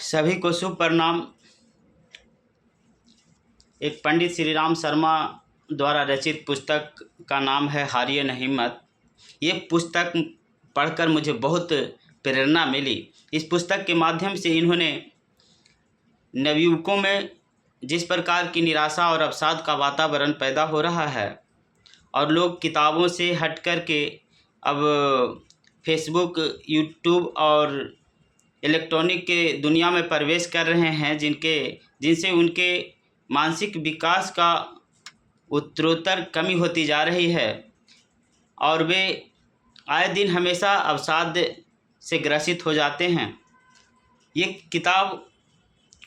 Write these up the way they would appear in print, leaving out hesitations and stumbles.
सभी को शुभ प्रणाम। एक पंडित श्री राम शर्मा द्वारा रचित पुस्तक का नाम है हारिए नहीं मत। ये पुस्तक पढ़कर मुझे बहुत प्रेरणा मिली। इस पुस्तक के माध्यम से इन्होंने नवयुवकों में जिस प्रकार की निराशा और अवसाद का वातावरण पैदा हो रहा है और लोग किताबों से हट कर के अब फेसबुक, यूट्यूब और इलेक्ट्रॉनिक के दुनिया में प्रवेश कर रहे हैं, जिनसे उनके मानसिक विकास का उत्तरोत्तर कमी होती जा रही है और वे आए दिन हमेशा अवसाद से ग्रसित हो जाते हैं। ये किताब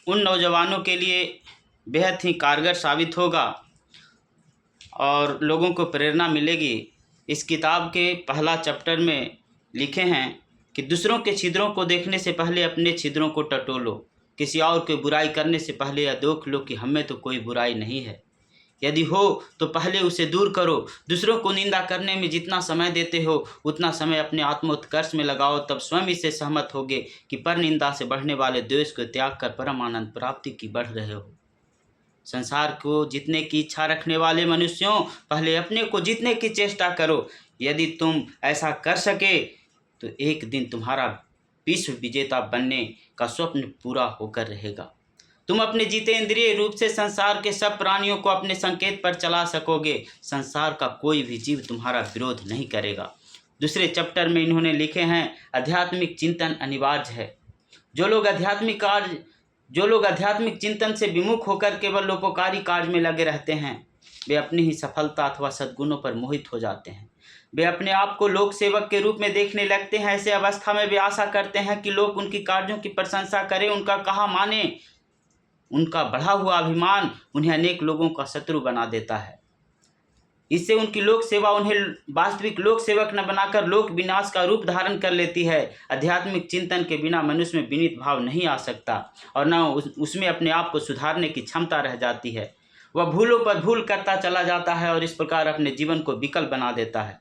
उन नौजवानों के लिए बेहद ही कारगर साबित होगा और लोगों को प्रेरणा मिलेगी। इस किताब के पहला चैप्टर में लिखे हैं कि दूसरों के छिद्रों को देखने से पहले अपने छिद्रों को टटोलो। किसी और की बुराई करने से पहले यह देख लो कि हमें तो कोई बुराई नहीं है। यदि हो तो पहले उसे दूर करो। दूसरों को निंदा करने में जितना समय देते हो उतना समय अपने आत्मोत्कर्ष में लगाओ, तब स्वयं इससे सहमत होगे कि पर निंदा से बढ़ने वाले द्वेष को त्याग कर परम आनंद प्राप्ति की बढ़ रहे हो। संसार को जीतने की इच्छा रखने वाले मनुष्यों, पहले अपने को जीतने की चेष्टा करो। यदि तुम ऐसा कर सके तो एक दिन तुम्हारा विश्व विजेता बनने का स्वप्न पूरा होकर रहेगा। तुम अपने जीते इंद्रिय रूप से संसार के सब प्राणियों को अपने संकेत पर चला सकोगे। संसार का कोई भी जीव तुम्हारा विरोध नहीं करेगा। दूसरे चैप्टर में इन्होंने लिखे हैं आध्यात्मिक चिंतन अनिवार्य है। जो लोग आध्यात्मिक चिंतन से विमुख होकर केवल लोकोकारी कार्य में लगे रहते हैं, वे अपनी ही सफलता अथवा सद्गुणों पर मोहित हो जाते हैं। वे अपने आप को लोक सेवक के रूप में देखने लगते हैं। ऐसे अवस्था में वे आशा करते हैं कि लोग उनकी कार्यों की प्रशंसा करें, उनका कहा माने। उनका बढ़ा हुआ अभिमान उन्हें अनेक लोगों का शत्रु बना देता है। इससे उनकी लोक सेवा उन्हें वास्तविक लोक सेवक न बनाकर लोक विनाश का रूप धारण कर लेती है। आध्यात्मिक चिंतन के बिना मनुष्य में विनीत भाव नहीं आ सकता और न उसमें अपने आप को सुधारने की क्षमता रह जाती है। वह भूलों पर भूल करता चला जाता है और इस प्रकार अपने जीवन को विकल बना देता है।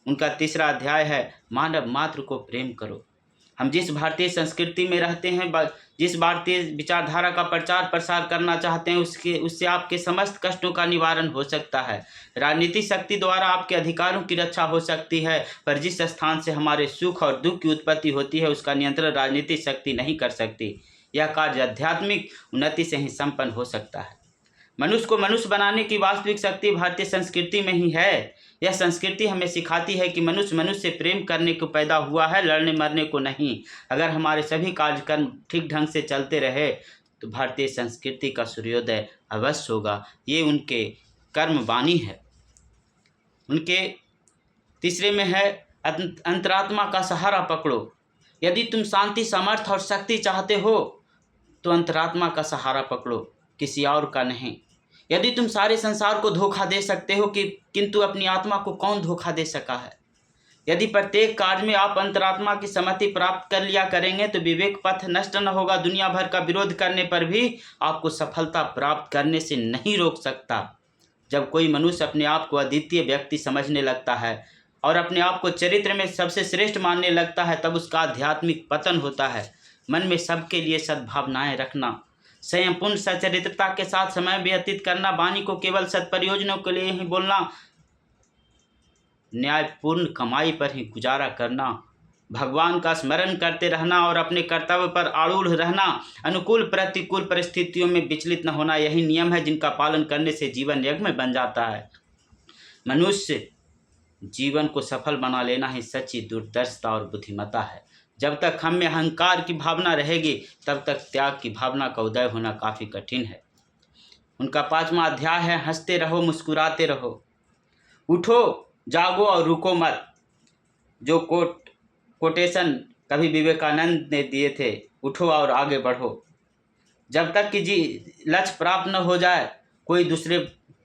उनका तीसरा अध्याय है मानव मात्र को प्रेम करो। हम जिस भारतीय संस्कृति में रहते हैं, जिस भारतीय विचारधारा का प्रचार प्रसार करना चाहते हैं, उससे आपके समस्त कष्टों का निवारण हो सकता है। राजनीतिक शक्ति द्वारा आपके अधिकारों की रक्षा हो सकती है, पर जिस स्थान से हमारे सुख और दुख की उत्पत्ति होती है उसका नियंत्रण राजनीतिक शक्ति नहीं कर सकती। यह कार्य आध्यात्मिक उन्नति से ही संपन्न हो सकता है। मनुष्य को मनुष्य बनाने की वास्तविक शक्ति भारतीय संस्कृति में ही है। यह संस्कृति हमें सिखाती है कि मनुष्य मनुष्य से प्रेम करने को पैदा हुआ है, लड़ने मरने को नहीं। अगर हमारे सभी कार्यक्रम ठीक ढंग से चलते रहे तो भारतीय संस्कृति का सूर्योदय अवश्य होगा। ये उनके कर्मवाणी है। उनके तीसरे में है अंतरात्मा का सहारा पकड़ो। यदि तुम शांति, सामर्थ्य और शक्ति चाहते हो तो अंतरात्मा का सहारा पकड़ो, किसी और का नहीं। यदि तुम सारे संसार को धोखा दे सकते हो किंतु अपनी आत्मा को कौन धोखा दे सका है? यदि प्रत्येक कार्य में आप अंतरात्मा की सम्मति प्राप्त कर लिया करेंगे तो विवेक पथ नष्ट न होगा। दुनिया भर का विरोध करने पर भी आपको सफलता प्राप्त करने से नहीं रोक सकता। जब कोई मनुष्य अपने आप को अद्वितीय व्यक्ति समझने लगता है और अपने आप को चरित्र में सबसे श्रेष्ठ मानने लगता है, तब उसका आध्यात्मिक पतन होता है। मन में सबके लिए सद्भावनाएं रखना, संयमपूर्ण सचरित्रता के साथ समय व्यतीत करना, वाणी को केवल सत्प्रयोजनों के लिए ही बोलना, न्यायपूर्ण कमाई पर ही गुजारा करना, भगवान का स्मरण करते रहना और अपने कर्तव्य पर आरूढ़ रहना, अनुकूल प्रतिकूल परिस्थितियों में विचलित न होना, यही नियम है जिनका पालन करने से जीवन यज्ञ बन जाता है। मनुष्य जीवन को सफल बना लेना ही सच्ची दूरदर्शिता और बुद्धिमत्ता है। जब तक हम में अहंकार की भावना रहेगी तब तक त्याग की भावना का उदय होना काफ़ी कठिन है। उनका पांचवा अध्याय है हंसते रहो, मुस्कुराते रहो। उठो, जागो और रुको मत। जो कोटेशन कभी विवेकानंद ने दिए थे, उठो और आगे बढ़ो। जब तक कि लक्ष्य प्राप्त न हो जाए,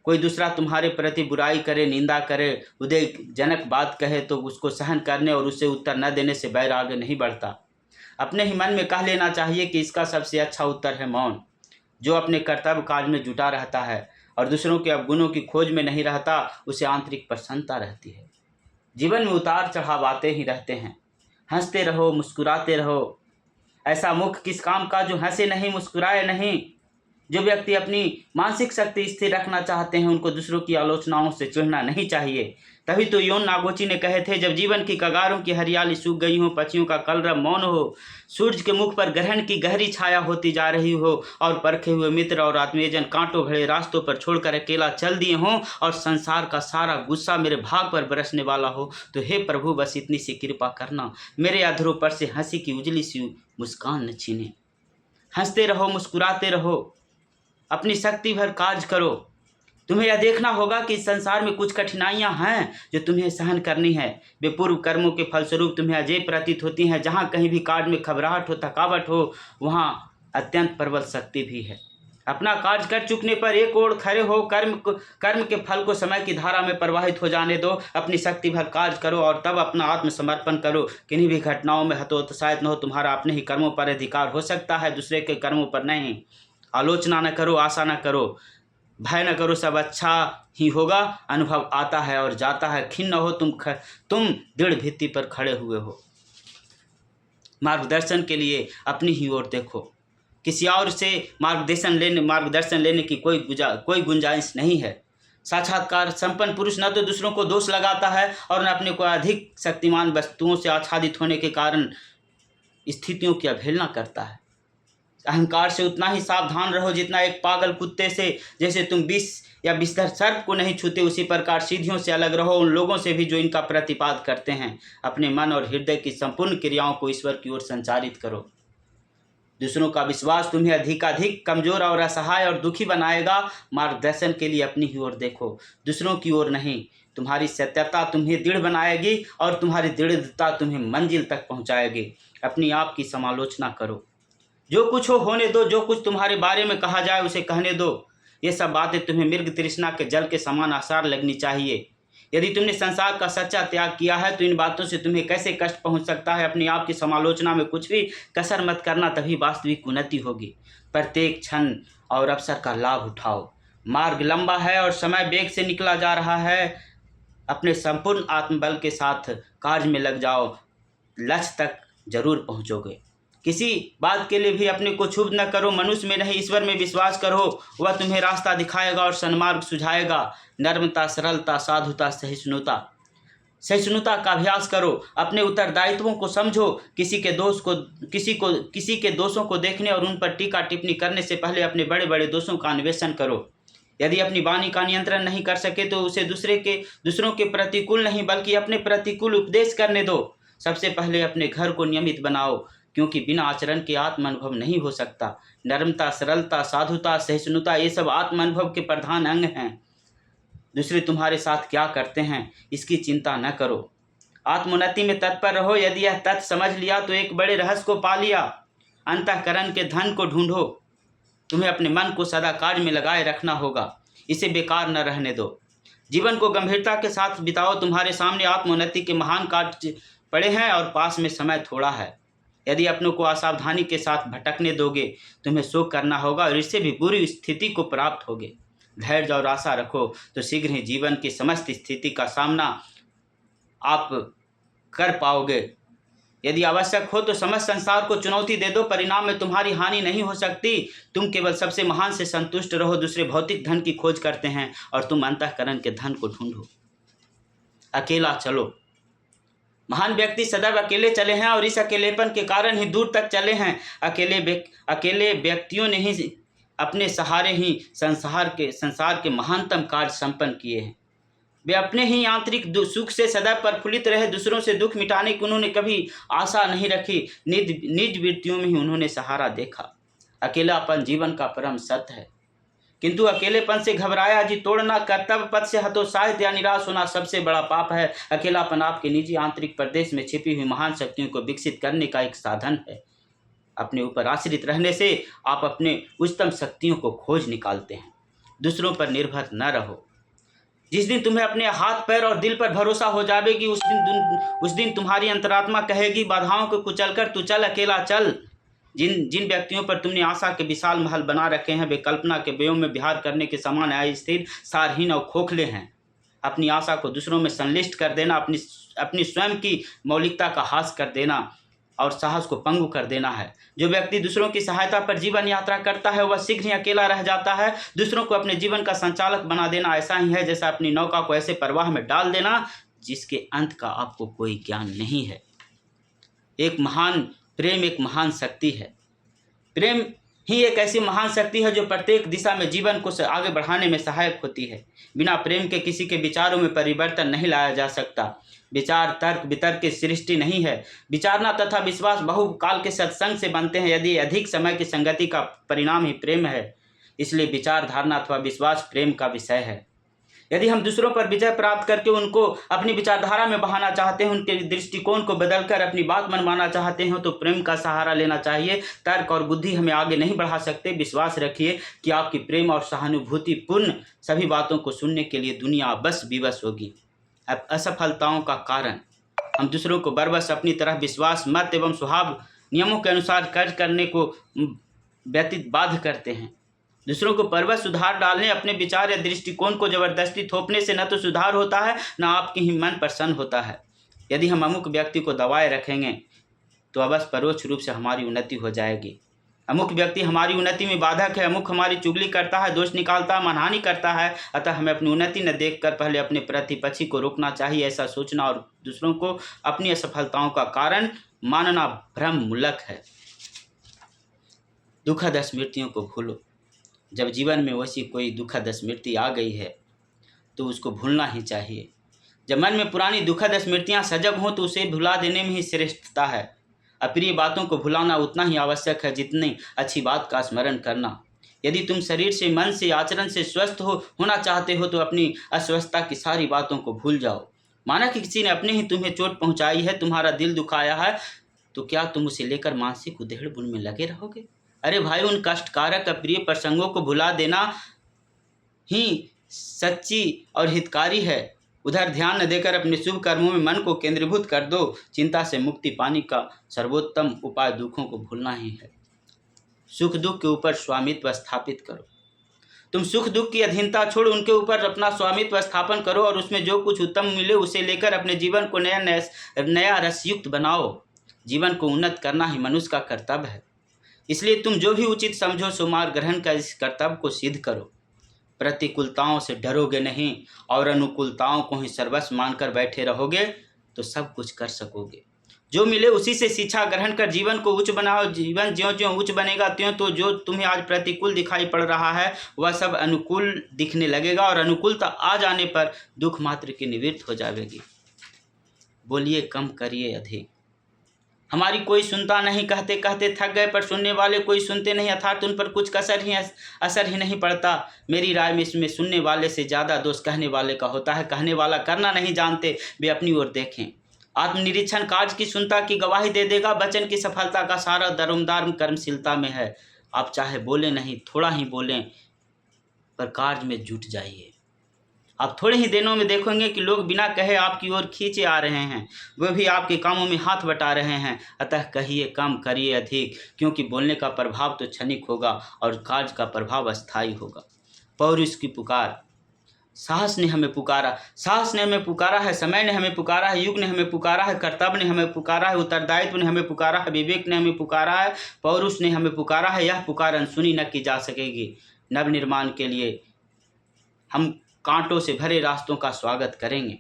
कोई दूसरा तुम्हारे प्रति बुराई करे, निंदा करे, उद्वेगजनक बात कहे तो उसको सहन करने और उससे उत्तर न देने से बैर आगे नहीं बढ़ता। अपने ही मन में कह लेना चाहिए कि इसका सबसे अच्छा उत्तर है मौन। जो अपने कर्तव्य कार्य में जुटा रहता है और दूसरों के अवगुणों की खोज में नहीं रहता, उसे आंतरिक प्रसन्नता रहती है। जीवन में उतार चढ़ाव आते ही रहते हैं। हंसते रहो, मुस्कुराते रहो। ऐसा मुख किस काम का जो हंसे नहीं मुस्कुराए नहीं। जो व्यक्ति अपनी मानसिक शक्ति स्थिर रखना चाहते हैं उनको दूसरों की आलोचनाओं से चिढ़ना नहीं चाहिए। तभी तो योन नागोची ने कहे थे, जब जीवन की कगारों की हरियाली सूख गई हो, पक्षियों का कलरव मौन हो, सूरज के मुख पर ग्रहण की गहरी छाया होती जा रही हो और परखे हुए मित्र और आत्मीयजन कांटों भरे रास्तों पर छोड़कर अकेला चल दिए हों और संसार का सारा गुस्सा मेरे भाग पर बरसने वाला हो, तो हे प्रभु बस इतनी सी कृपा करना, मेरे अधरों पर से हंसी की उजली सी मुस्कान न छीने। हंसते रहो, मुस्कुराते रहो, अपनी शक्ति भर कार्य करो। तुम्हें यह देखना होगा कि इस संसार में कुछ कठिनाइयां हैं जो तुम्हें सहन करनी है। वे पूर्व कर्मों के फलस्वरूप तुम्हें अजय प्रतीत होती हैं। जहाँ कहीं भी कार्य में घबराहट हो, थकावट हो, वहाँ अत्यंत प्रबल शक्ति भी है। अपना कार्य कर चुकने पर एक ओर खड़े हो, कर्म के फल को समय की धारा में प्रवाहित हो जाने दो। अपनी शक्ति भर कार्य करो और तब अपना आत्मसमर्पण करो। किन्हीं भी घटनाओं में हतोत्साहित न हो। तुम्हारा अपने ही कर्मों पर अधिकार हो सकता है, दूसरे के कर्मों पर नहीं। आलोचना न करो, आशा न करो, भय न करो, सब अच्छा ही होगा। अनुभव आता है और जाता है। खिन्न हो, तुम दृढ़ भित्ति पर खड़े हुए हो। मार्गदर्शन के लिए अपनी ही ओर देखो। किसी और से मार्गदर्शन लेने की कोई गुंजाइश नहीं है। साक्षात्कार संपन्न पुरुष न तो दूसरों को दोष लगाता है और न अपने को अधिक शक्तिमान वस्तुओं से आच्छादित होने के कारण स्थितियों की अवहेलना करता है। अहंकार से उतना ही सावधान रहो जितना एक पागल कुत्ते से। जैसे तुम विष या विषधर सर्प को नहीं छूते, उसी प्रकार सीधियों से अलग रहो उन लोगों से भी जो इनका प्रतिपाद करते हैं। अपने मन और हृदय की संपूर्ण क्रियाओं को ईश्वर की ओर संचारित करो। दूसरों का विश्वास तुम्हें अधिकाधिक कमजोर और असहाय और दुखी बनाएगा। मार्गदर्शन के लिए अपनी ही ओर देखो, दूसरों की ओर नहीं। तुम्हारी सत्यता तुम्हें दृढ़ बनाएगी और तुम्हारी दृढ़ता तुम्हें मंजिल तक पहुंचाएगी। अपनी आप की समालोचना करो। जो कुछ हो होने दो, जो कुछ तुम्हारे बारे में कहा जाए उसे कहने दो। ये सब बातें तुम्हें मृग तृष्णा के जल के समान आसार लगनी चाहिए। यदि तुमने संसार का सच्चा त्याग किया है तो इन बातों से तुम्हें कैसे कष्ट पहुंच सकता है। अपनी आप की समालोचना में कुछ भी कसर मत करना, तभी वास्तविक उन्नति होगी। प्रत्येक क्षण और अवसर का लाभ उठाओ। मार्ग लंबा है और समय वेग से निकला जा रहा है। अपने संपूर्ण आत्मबल के साथ कार्य में लग जाओ, लक्ष्य तक जरूर पहुंचोगे। किसी बात के लिए भी अपने को क्षुब्ध न करो। मनुष्य में नहीं, ईश्वर में विश्वास करो। वह तुम्हें रास्ता दिखाएगा और सन्मार्ग सुझाएगा। नर्मता, सरलता, साधुता, सहिष्णुता का अभ्यास करो। अपने उत्तरदायित्वों को समझो। किसी के दोषों को देखने और उन पर टीका टिप्पणी करने से पहले अपने बड़े बड़े दोषों का अन्वेषण करो। यदि अपनी वाणी का नियंत्रण नहीं कर सके तो उसे दूसरों के प्रतिकूल नहीं बल्कि अपने प्रतिकूल उपदेश करने दो। सबसे पहले अपने घर को नियमित बनाओ, क्योंकि बिना आचरण के आत्म अनुभव नहीं हो सकता। नर्मता, सरलता, साधुता, सहिष्णुता, ये सब आत्म अनुभव के प्रधान अंग हैं। दूसरे तुम्हारे साथ क्या करते हैं इसकी चिंता न करो। आत्मोन्नति में तत्पर रहो। यदि यह तथ्य समझ लिया तो एक बड़े रहस्य को पा लिया। अंतःकरण के धन को ढूंढो। तुम्हें अपने मन को सदा कार्य में लगाए रखना होगा, इसे बेकार न रहने दो। जीवन को गंभीरता के साथ बिताओ। तुम्हारे सामने आत्मोन्नति के महान कार्य पड़े हैं और पास में समय थोड़ा है। यदि अपनों को असावधानी के साथ भटकने दोगे तुम्हें शोक करना होगा और इससे भी बुरी स्थिति को प्राप्त होगे। धैर्य और आशा रखो तो शीघ्र ही जीवन की समस्त स्थिति का सामना आप कर पाओगे। यदि आवश्यक हो तो समस्त संसार को चुनौती दे दो, परिणाम में तुम्हारी हानि नहीं हो सकती। तुम केवल सबसे महान से संतुष्ट रहो। दूसरे भौतिक धन की खोज करते हैं और तुम अंतःकरण के धन को ढूंढो। अकेला चलो। महान व्यक्ति सदैव अकेले चले हैं और इस अकेलेपन के कारण ही दूर तक चले हैं। अकेले व्यक्तियों ने ही अपने सहारे ही संसार के महानतम कार्य संपन्न किए हैं। वे अपने ही आंतरिक सुख से सदैव प्रफुल्लित रहे। दूसरों से दुख मिटाने की उन्होंने कभी आशा नहीं रखी। निज वृत्तियों में ही उन्होंने सहारा देखा। अकेलापन जीवन का परम सत्य है, किंतु अकेलेपन से घबराया जी तोड़ना, कर्तव्य पथ से हतोत्साहित या निराश होना सबसे बड़ा पाप है। अकेलापन आपके निजी आंतरिक प्रदेश में छिपी हुई महान शक्तियों को विकसित करने का एक साधन है। अपने ऊपर आश्रित रहने से आप अपने उच्चतम शक्तियों को खोज निकालते हैं। दूसरों पर निर्भर न रहो। जिस दिन तुम्हें अपने हाथ पैर और दिल पर भरोसा हो जाएगी उस दिन तुम्हारी अंतरात्मा कहेगी, बाधाओं को कुचलकर तू चल, अकेला चल। जिन व्यक्तियों पर तुमने आशा के विशाल महल बना रखे हैं वे कल्पना के व्योम में विहार करने के समान अस्थिर, सारहीन और खोखले हैं। अपनी आशा को दूसरों में संलिष्ट कर देना, अपनी स्वयं की मौलिकता का हास कर देना, और साहस को पंगु कर देना है। जो व्यक्ति दूसरों की सहायता पर जीवन यात्रा करता है वह शीघ्र ही अकेला रह जाता है। दूसरों को अपने जीवन का संचालक बना देना ऐसा ही है जैसा अपनी नौका को ऐसे प्रवाह में डाल देना जिसके अंत का आपको कोई ज्ञान नहीं है। एक महान शक्ति है। प्रेम ही एक ऐसी महान शक्ति है जो प्रत्येक दिशा में जीवन को आगे बढ़ाने में सहायक होती है। बिना प्रेम के किसी के विचारों में परिवर्तन नहीं लाया जा सकता। विचार तर्क वितर्क की सृष्टि नहीं है। विचारना तथा विश्वास बहुकाल के सत्संग से बनते हैं, यदि अधिक समय की संगति का परिणाम ही प्रेम है। इसलिए विचार धारणा अथवा विश्वास प्रेम का विषय है। यदि हम दूसरों पर विजय प्राप्त करके उनको अपनी विचारधारा में बहाना चाहते हैं, उनके दृष्टिकोण को बदलकर अपनी बात मनवाना चाहते हैं, तो प्रेम का सहारा लेना चाहिए। तर्क और बुद्धि हमें आगे नहीं बढ़ा सकते। विश्वास रखिए कि आपकी प्रेम और सहानुभूतिपूर्ण सभी बातों को सुनने के लिए दुनिया बस विवश होगी। अब असफलताओं का कारण हम दूसरों को बरबस अपनी तरह विश्वास मत एवं स्वभाव नियमों के अनुसार कर्ज करने को व्यतीत बाध्य करते हैं। दूसरों को परवश सुधार डालने, अपने विचार या दृष्टिकोण को जबरदस्ती थोपने से न तो सुधार होता है न आपके ही मन प्रसन्न होता है। यदि हम अमुक व्यक्ति को दबाए रखेंगे तो अवश्य परोक्ष रूप से हमारी उन्नति हो जाएगी। अमुक व्यक्ति हमारी उन्नति में बाधक है, अमुक हमारी चुगली करता है, दोष निकालता है, मानहानि करता है। अतः हमें अपनी उन्नति न देखकर पहले अपने प्रतिपक्षी को रोकना चाहिए। ऐसा सोचना और दूसरों को अपनी असफलताओं का कारण मानना भ्रम मूलक है। दुखद स्मृतियों को भूलो। जब जीवन में वैसी कोई दुखद स्मृति आ गई है तो उसको भूलना ही चाहिए। जब मन में पुरानी दुखद स्मृतियां सजग हों तो उसे भुला देने में ही श्रेष्ठता है। अप्रिय बातों को भुलाना उतना ही आवश्यक है जितनी अच्छी बात का स्मरण करना। यदि तुम शरीर से, मन से, आचरण से स्वस्थ होना चाहते हो तो अपनी अस्वस्थता की सारी बातों को भूल जाओ। माना कि किसी ने अपने ही तुम्हें चोट पहुंचाई है, तुम्हारा दिल दुखाया है, तो क्या तुम उसे लेकर मानसिक उधेड़-बुन में लगे रहोगे? अरे भाई, उन कष्टकारक अप्रिय प्रसंगों को भुला देना ही सच्ची और हितकारी है। उधर ध्यान न देकर अपने शुभ कर्मों में मन को केंद्रीभूत कर दो। चिंता से मुक्ति पाने का सर्वोत्तम उपाय दुखों को भूलना ही है। सुख दुख के ऊपर स्वामित्व स्थापित करो। तुम सुख दुख की अधीनता छोड़ उनके ऊपर अपना स्वामित्व स्थापन करो और उसमें जो कुछ उत्तम मिले उसे लेकर अपने जीवन को नया रसयुक्त बनाओ। जीवन को उन्नत करना ही मनुष्य का कर्तव्य है। इसलिए तुम जो भी उचित समझो सो मार्ग ग्रहण कर इस कर्तव्य को सिद्ध करो। प्रतिकूलताओं से डरोगे नहीं और अनुकूलताओं को ही सर्वस्व मानकर बैठे रहोगे तो सब कुछ कर सकोगे। जो मिले उसी से शिक्षा ग्रहण कर जीवन को उच्च बनाओ। जीवन ज्यों ज्यों उच्च बनेगा त्यों तो जो तुम्हें आज प्रतिकूल दिखाई पड़ रहा है वह सब अनुकूल दिखने लगेगा और अनुकूलता आ जाने पर दुख मात्र की निवृत्त हो जाएगी। बोलिए कम, करिए अधिक। हमारी कोई सुनता नहीं, कहते कहते थक गए, पर सुनने वाले कोई सुनते नहीं, अर्थात उन पर कुछ असर ही नहीं पड़ता। मेरी राय में इसमें सुनने वाले से ज़्यादा दोष कहने वाले का होता है। कहने वाला करना नहीं जानते, वे अपनी ओर देखें। आत्मनिरीक्षण कार्य की सुनता की गवाही दे देगा। वचन की सफलता का सारा दरमदार कर्मशीलता में है। आप चाहे बोलें नहीं, थोड़ा ही बोलें, पर कार्य में जुट जाइए। आप थोड़े ही दिनों में देखेंगे कि लोग बिना कहे आपकी ओर खींचे आ रहे हैं, वे भी आपके कामों में हाथ बटा रहे हैं। अतः कहिए कम, करिए अधिक, क्योंकि बोलने का प्रभाव तो क्षणिक होगा और कार्य का प्रभाव अस्थायी होगा। पौरुष की पुकार। साहस ने हमें पुकारा, साहस ने हमें पुकारा है, समय ने हमें पुकारा है, युग ने हमें पुकारा है, कर्तव्य ने हमें पुकारा है, उत्तरदायित्व ने हमें पुकारा है, विवेक ने हमें पुकारा है, पौरुष ने हमें पुकारा है। यह पुकार अनसुनी न की जा सकेगी। नव निर्माण के लिए हम कांटों से भरे रास्तों का स्वागत करेंगे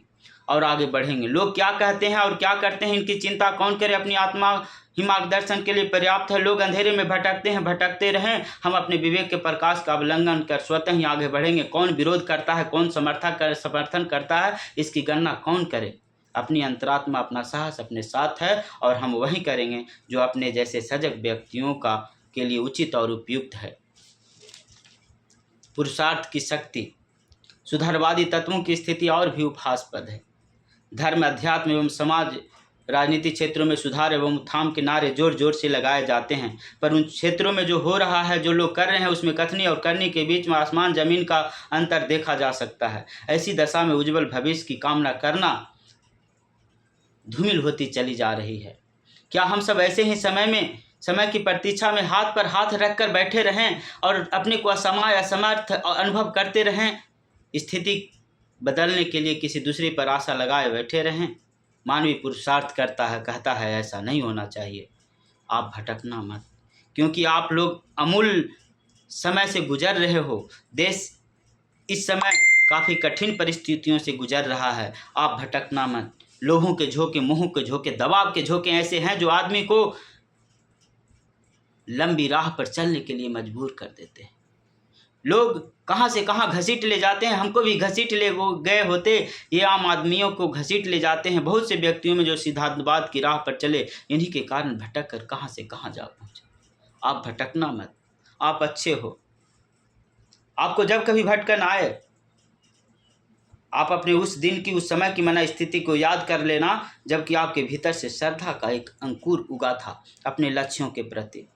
और आगे बढ़ेंगे। लोग क्या कहते हैं और क्या करते हैं इनकी चिंता कौन करे? अपनी आत्मा ही मार्गदर्शन के लिए पर्याप्त है। लोग अंधेरे में भटकते हैं, भटकते रहें। हम अपने विवेक के प्रकाश का अवलंबन कर स्वतः ही आगे बढ़ेंगे। कौन विरोध करता है, कौन समर्थन करता है, इसकी गणना कौन करे? अपनी अंतरात्मा, अपना साहस अपने साथ है और हम वही करेंगे जो अपने जैसे सजग व्यक्तियों के लिए उचित और उपयुक्त है। पुरुषार्थ की शक्ति। सुधारवादी तत्वों की स्थिति और भी उपहासास्पद है। धर्म, अध्यात्म एवं समाज, राजनीति क्षेत्रों में सुधार एवं उत्थान के नारे जोर जोर से लगाए जाते हैं, पर उन क्षेत्रों में जो हो रहा है, जो लोग कर रहे हैं, उसमें कथनी और करनी के बीच में आसमान जमीन का अंतर देखा जा सकता है। ऐसी दशा में उज्जवल भविष्य की कामना करना धूमिल होती चली जा रही है। क्या हम सब ऐसे ही समय की प्रतीक्षा में हाथ पर हाथ रखकर बैठे रहें और अपने को असमर्थ अनुभव करते रहें? स्थिति बदलने के लिए किसी दूसरे पर आशा लगाए बैठे रहें? मानवीय पुरुषार्थ करता है, कहता है ऐसा नहीं होना चाहिए। आप भटकना मत, क्योंकि आप लोग अमूल्य समय से गुजर रहे हो। देश इस समय काफ़ी कठिन परिस्थितियों से गुजर रहा है। आप भटकना मत। लोगों के झोंके, मुँह के झोंके, दबाव के झोंके ऐसे हैं जो आदमी को लंबी राह पर चलने के लिए मजबूर कर देते हैं। लोग कहाँ से कहाँ घसीट ले जाते हैं, हमको भी घसीट ले गए होते, ये आम आदमियों को घसीट ले जाते हैं। बहुत से व्यक्तियों में जो सिद्धांतवाद की राह पर चले, इन्हीं के कारण भटक कर कहाँ से कहाँ जा पहुँचे। आप भटकना मत, आप अच्छे हो। आपको जब कभी भटकन आए, आप अपने उस दिन की, उस समय की मना स्थिति को याद कर लेना, जबकि आपके भीतर से श्रद्धा का एक अंकुर उगा था अपने लक्ष्यों के प्रति।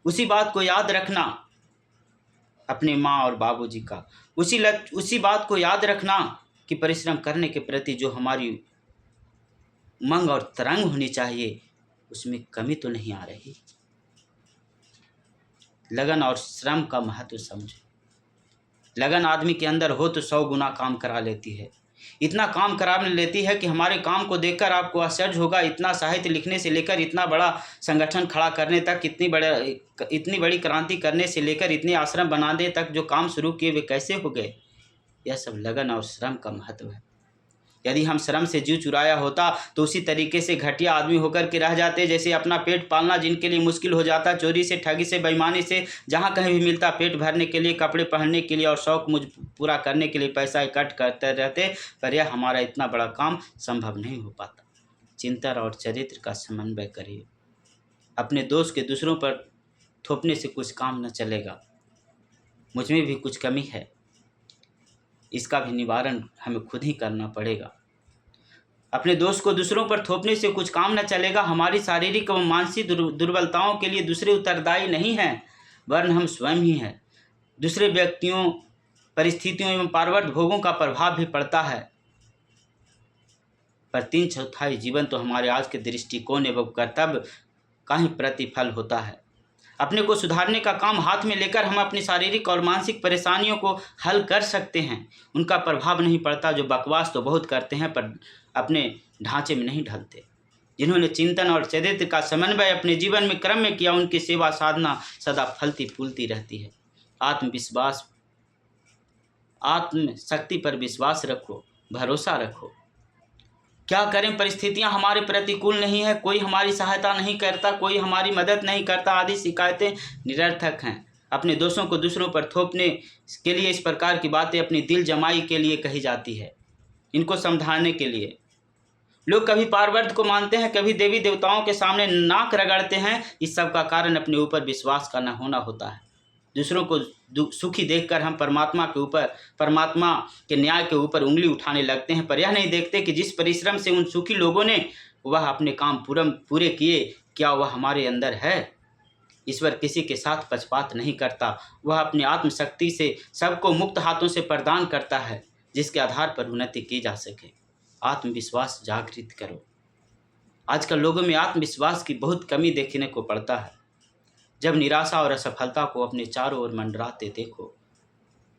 उसी बात को याद रखना, अपने माँ और बाबूजी का। उसी बात को याद रखना कि परिश्रम करने के प्रति जो हमारी उमंग और तरंग होनी चाहिए, उसमें कमी तो नहीं आ रही। लगन और श्रम का महत्व समझो। लगन आदमी के अंदर हो तो 100 गुना काम करा लेती है। इतना काम करा लेती है कि हमारे काम को देखकर आपको आश्चर्य होगा। इतना साहित्य लिखने से लेकर इतना बड़ा संगठन खड़ा करने तक, इतनी बड़ी क्रांति करने से लेकर इतने आश्रम बनाने तक जो काम शुरू किए वे कैसे हो गए। यह सब लगन और श्रम का महत्व है। यदि हम श्रम से जीव चुराया होता तो उसी तरीके से घटिया आदमी होकर के रह जाते। जैसे अपना पेट पालना जिनके लिए मुश्किल हो जाता, चोरी से, ठगी से, बेईमानी से, जहाँ कहीं भी मिलता पेट भरने के लिए, कपड़े पहनने के लिए और शौक मुझ पूरा करने के लिए पैसा इकट्ठ करते रहते, पर यह हमारा इतना बड़ा काम संभव नहीं हो पाता। चिंतन और चरित्र का समन्वय करिए। अपने दोष के दूसरों पर थोपने से कुछ काम न चलेगा। मुझ में भी कुछ कमी है, इसका भी निवारण हमें खुद ही करना पड़ेगा। अपने दोष को दूसरों पर थोपने से कुछ काम न चलेगा। हमारी शारीरिक व मानसिक दुर्बलताओं के लिए दूसरे उत्तरदायी नहीं हैं, वरन हम स्वयं ही हैं। दूसरे व्यक्तियों, परिस्थितियों एवं पारवर्त भोगों का प्रभाव भी पड़ता है, पर 3/4 जीवन तो हमारे आज के दृष्टिकोण एवं कर्तव्य का ही प्रतिफल होता है। अपने को सुधारने का काम हाथ में लेकर हम अपनी शारीरिक और मानसिक परेशानियों को हल कर सकते हैं। उनका प्रभाव नहीं पड़ता। जो बकवास तो बहुत करते हैं पर अपने ढांचे में नहीं ढलते। जिन्होंने चिंतन और चरित्र का समन्वय अपने जीवन में क्रम में किया, उनकी सेवा साधना सदा फलती फूलती रहती है। आत्मविश्वास, आत्मशक्ति पर विश्वास रखो, भरोसा रखो। क्या करें, परिस्थितियां हमारे प्रतिकूल नहीं है, कोई हमारी सहायता नहीं करता, कोई हमारी मदद नहीं करता, आदि शिकायतें निरर्थक हैं। अपने दोषों को दूसरों पर थोपने के लिए इस प्रकार की बातें अपनी दिल जमाई के लिए कही जाती है। इनको समझाने के लिए लोग कभी पार्वत को मानते हैं, कभी देवी देवताओं के सामने नाक रगड़ते हैं। इस सब का कारण अपने ऊपर विश्वास का न होना होता है। दूसरों को सुखी देखकर हम परमात्मा के न्याय के ऊपर उंगली उठाने लगते हैं, पर यह नहीं देखते कि जिस परिश्रम से उन सुखी लोगों ने वह अपने काम पूरे किए, क्या वह हमारे अंदर है। ईश्वर किसी के साथ पक्षपात नहीं करता। वह अपनी आत्मशक्ति से सबको मुक्त हाथों से प्रदान करता है, जिसके आधार पर उन्नति की जा सके। आत्मविश्वास जागृत करो। आजकल लोगों में आत्मविश्वास की बहुत कमी देखने को पड़ता है। जब निराशा और असफलता को अपने चारों ओर मंडराते देखो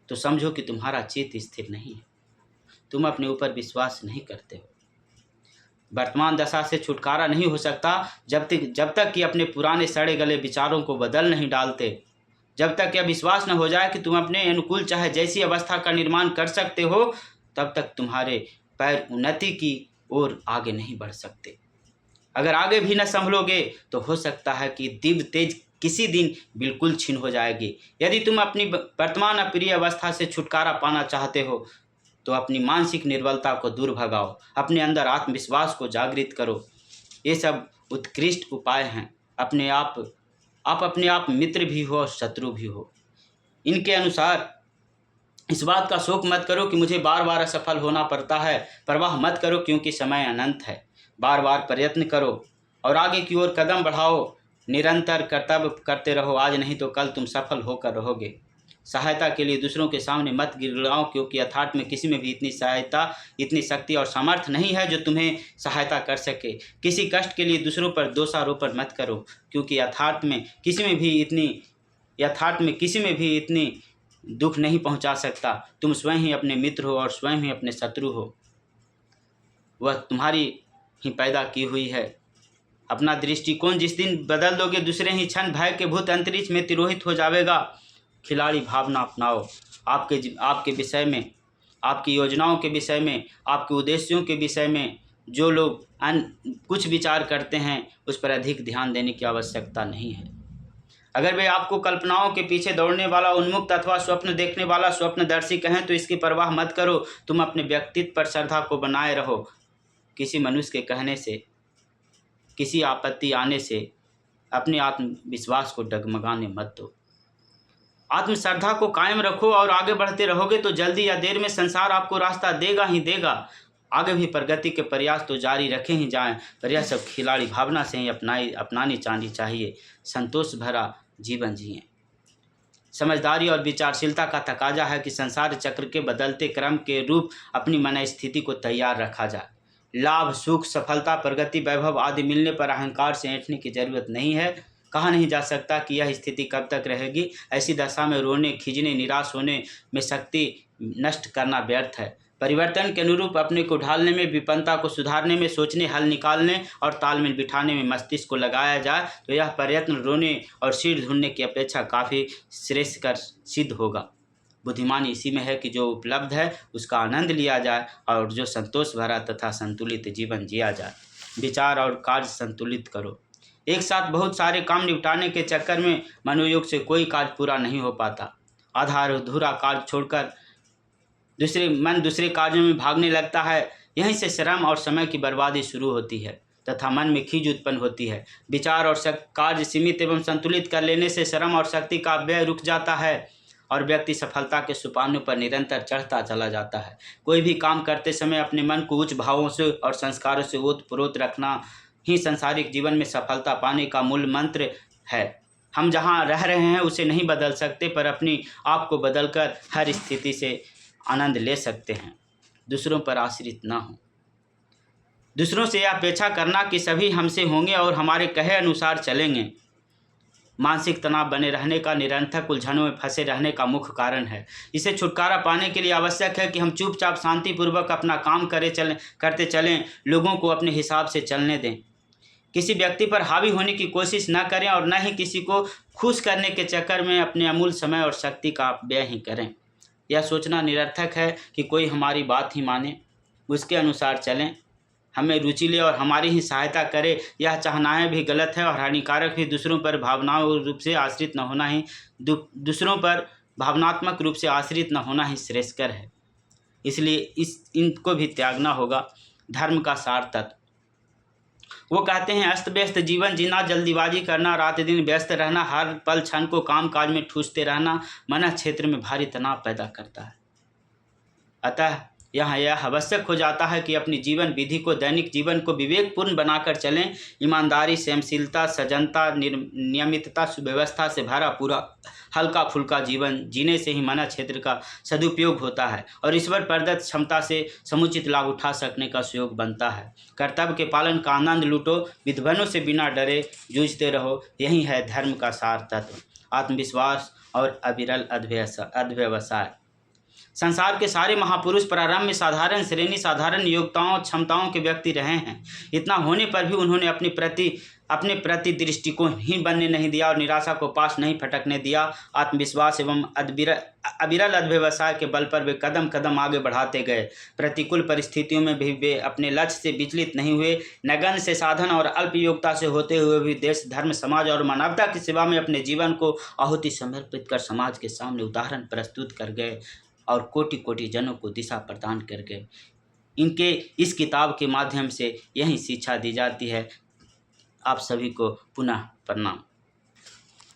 तो समझो कि तुम्हारा चित्त स्थिर नहीं है, तुम अपने ऊपर विश्वास नहीं करते हो। वर्तमान दशा से छुटकारा नहीं हो सकता जब तक कि अपने पुराने सड़े गले विचारों को बदल नहीं डालते। जब तक यह विश्वास न हो जाए कि तुम अपने अनुकूल चाहे जैसी अवस्था का निर्माण कर सकते हो, तब तक तुम्हारे पैर उन्नति की ओर आगे नहीं बढ़ सकते। अगर आगे भी न संभलोगे तो हो सकता है कि दिव्य तेज किसी दिन बिल्कुल छीन हो जाएगी। यदि तुम अपनी वर्तमान अप्रिय अवस्था से छुटकारा पाना चाहते हो तो अपनी मानसिक निर्बलता को दूर भगाओ, अपने अंदर आत्मविश्वास को जागृत करो। ये सब उत्कृष्ट उपाय हैं। आप अपने आप मित्र भी हो और शत्रु भी हो। इनके अनुसार इस बात का शोक मत करो कि मुझे बार बार असफल होना पड़ता है। परवाह मत करो, क्योंकि समय अनंत है। बार बार प्रयत्न करो और आगे की ओर कदम बढ़ाओ। निरंतर कर्तव्य करते रहो, आज नहीं तो कल तुम सफल होकर रहोगे। सहायता के लिए दूसरों के सामने मत गिड़गिड़ाओ, क्योंकि यथार्थ में किसी में भी इतनी सहायता, इतनी शक्ति और सामर्थ्य नहीं है जो तुम्हें सहायता कर सके। किसी कष्ट के लिए दूसरों पर दोषारोपण मत करो, क्योंकि यथार्थ में किसी में भी इतनी दुख नहीं पहुंचा सकता। तुम स्वयं ही अपने मित्र हो और स्वयं ही अपने शत्रु हो। वह तुम्हारी ही पैदा की हुई है। अपना दृष्टिकोण जिस दिन बदल दोगे, दूसरे ही क्षण भय के भूत अंतरिक्ष में तिरोहित हो जाएगा। खिलाड़ी भावना अपनाओ। आपके विषय में, आपकी योजनाओं के विषय में, आपके उद्देश्यों के विषय में जो लोग कुछ विचार करते हैं, उस पर अधिक ध्यान देने की आवश्यकता नहीं है। अगर वे आपको कल्पनाओं के पीछे दौड़ने वाला, उन्मुक्त अथवा स्वप्न देखने वाला स्वप्नदर्शी कहें तो इसकी परवाह मत करो। तुम अपने व्यक्तित्व पर श्रद्धा को बनाए रहो। किसी मनुष्य के कहने से, किसी आपत्ति आने से अपने आत्मविश्वास को डगमगाने मत दो। आत्मश्रद्धा को कायम रखो और आगे बढ़ते रहोगे तो जल्दी या देर में संसार आपको रास्ता देगा ही देगा। आगे भी प्रगति के प्रयास तो जारी रखे ही जाएं, पर यह सब खिलाड़ी भावना से ही अपनानी चाहिए। संतोष भरा जीवन जिएं। समझदारी और विचारशीलता का तकाजा है कि संसार चक्र के बदलते क्रम के रूप अपनी मन स्थिति को तैयार रखा जाए। लाभ, सुख, सफलता, प्रगति, वैभव आदि मिलने पर अहंकार से ऐंठने की जरूरत नहीं है। कहा नहीं जा सकता कि यह स्थिति कब तक रहेगी। ऐसी दशा में रोने, खींचने, निराश होने में शक्ति नष्ट करना व्यर्थ है। परिवर्तन के अनुरूप अपने को ढालने में, विपन्नता को सुधारने में, सोचने, हल निकालने और तालमेल बिठाने में मस्तिष्क को लगाया जाए तो यह प्रयत्न रोने और सिर ढूंढने की अपेक्षा काफ़ी श्रेष्ठ कर सिद्ध होगा। बुद्धिमानी इसी में है कि जो उपलब्ध है उसका आनंद लिया जाए और जो संतोष भरा तथा संतुलित जीवन जिया जाए। विचार और कार्य संतुलित करो। एक साथ बहुत सारे काम निपटाने के चक्कर में मनोयोग से कोई कार्य पूरा नहीं हो पाता। आधा अधूरा कार्य छोड़कर दूसरे कार्यों में भागने लगता है। यहीं से श्रम और समय की बर्बादी शुरू होती है तथा मन में खीज उत्पन्न होती है। विचार और कार्य सीमित एवं संतुलित कर लेने से श्रम और शक्ति का व्यय रुक जाता है और व्यक्ति सफलता के सोपानों पर निरंतर चढ़ता चला जाता है। कोई भी काम करते समय अपने मन को उच्च भावों से और संस्कारों से ओतप्रोत रखना ही सांसारिक जीवन में सफलता पाने का मूल मंत्र है। हम जहाँ रह रहे हैं उसे नहीं बदल सकते, पर अपनी आप को बदलकर हर स्थिति से आनंद ले सकते हैं। दूसरों पर आश्रित ना हो। दूसरों से यह अपेक्षा करना कि सभी हमसे होंगे और हमारे कहे अनुसार चलेंगे, मानसिक तनाव बने रहने का, निरंतर उलझनों में फंसे रहने का मुख्य कारण है। इसे छुटकारा पाने के लिए आवश्यक है कि हम चुपचाप शांतिपूर्वक अपना काम करते चलें, लोगों को अपने हिसाब से चलने दें। किसी व्यक्ति पर हावी होने की कोशिश न करें और न ही किसी को खुश करने के चक्कर में अपने अमूल्य समय और शक्ति का व्यय ही करें। यह सोचना निरर्थक है कि कोई हमारी बात ही माने, उसके अनुसार चलें, हमें रुचि ले और हमारी ही सहायता करे, यह चाहनाएं भी गलत है और हानिकारक भी। दूसरों पर भावनात्मक रूप से आश्रित न होना ही श्रेष्ठकर है। इसलिए इनको भी त्यागना होगा। धर्म का सार तत्व। वो कहते हैं, अस्त व्यस्त जीवन जीना, जल्दीबाजी करना, रात दिन व्यस्त रहना, हर पल क्षण को काम काज में ठूसते रहना मन क्षेत्र में भारी तनाव पैदा करता है। अतः यहाँ यह आवश्यक हो जाता है कि अपनी जीवन विधि को, दैनिक जीवन को विवेकपूर्ण बनाकर चलें। ईमानदारी, सहनशीलता, सजनता, नियमितता, सुव्यवस्था से भरा पूरा हल्का फुल्का जीवन जीने से ही मन क्षेत्र का सदुपयोग होता है और ईश्वर प्रदत्त क्षमता से समुचित लाभ उठा सकने का सुयोग बनता है। कर्तव्य के पालन का आनंद लूटो, विद्वनों से बिना डरे जूझते रहो। यही है धर्म का सार तत्व। आत्मविश्वास और अविरल अध्यवसाय। संसार के सारे महापुरुष प्रारंभ में साधारण श्रेणी, साधारण योग्यताओं, क्षमताओं के व्यक्ति रहे हैं। इतना होने पर भी उन्होंने अपने प्रति दृष्टिकोण ही बनने नहीं दिया और निराशा को पास नहीं फटकने दिया। आत्मविश्वास एवं अविरल अध्यवसाय के बल पर वे कदम कदम आगे बढ़ाते गए। प्रतिकूल परिस्थितियों में भी वे अपने लक्ष्य से विचलित नहीं हुए। नगण्य से साधन और अल्प योग्यता से होते हुए भी देश, धर्म, समाज और मानवता की सेवा में अपने जीवन को आहुति समर्पित कर समाज के सामने उदाहरण प्रस्तुत कर गए और कोटि कोटि जनों को दिशा प्रदान कर गए। इनके इस किताब के माध्यम से यही शिक्षा दी जाती है। आप सभी को पुनः प्रणाम।